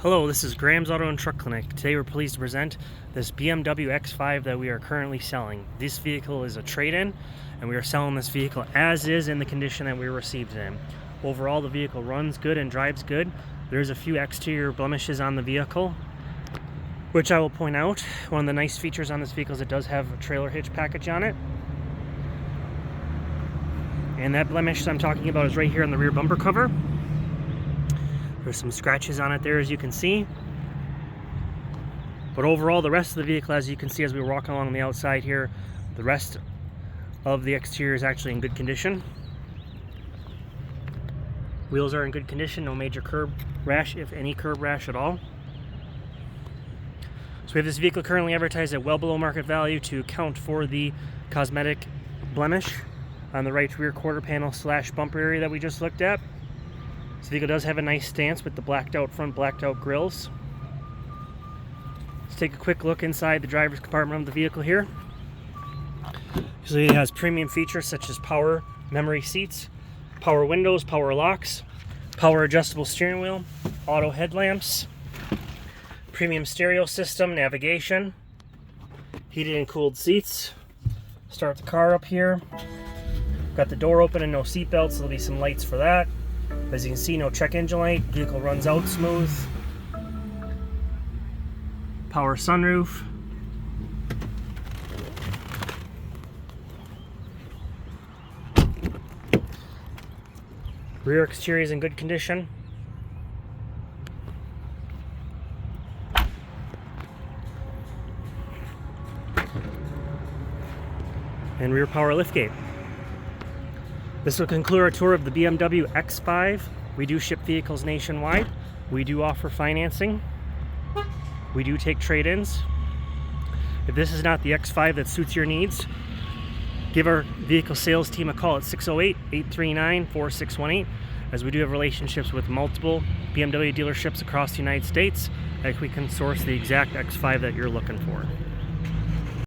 Hello, this is Graham's Auto and Truck Clinic. Today we're pleased to present this BMW X5 that we are currently selling. This vehicle is a trade-in, and we are selling this vehicle as is in the condition that we received it in. Overall, the vehicle runs good and drives good. There's a few exterior blemishes on the vehicle, which I will point out. One of the nice features on this vehicle is it does have a trailer hitch package on it. And that blemish I'm talking about is right here on the rear bumper cover. There's some scratches on it there, as you can see. But overall, the rest of the vehicle, as you can see as we were walking along the outside here, the rest of the exterior is actually in good condition. Wheels are in good condition, no major curb rash, if any curb rash at all. So we have this vehicle currently advertised at well below market value to account for the cosmetic blemish on the right rear quarter panel / bumper area that we just looked at. This vehicle does have a nice stance with the blacked out front, blacked out grills. Let's take a quick look inside the driver's compartment of the vehicle here. So it has premium features such as power memory seats, power windows, power locks, power adjustable steering wheel, auto headlamps, premium stereo system, navigation, heated and cooled seats. Start the car up here. Got the door open and no seat belts, so there'll be some lights for that. As you can see, no check engine light. Vehicle runs out smooth. Power sunroof. Rear exterior is in good condition. And rear power liftgate. This will conclude our tour of the BMW X5. We do ship vehicles nationwide. We do offer financing. We do take trade-ins. If this is not the X5 that suits your needs, give our vehicle sales team a call at 608-839-4618, as we do have relationships with multiple BMW dealerships across the United States, and we can source the exact X5 that you're looking for.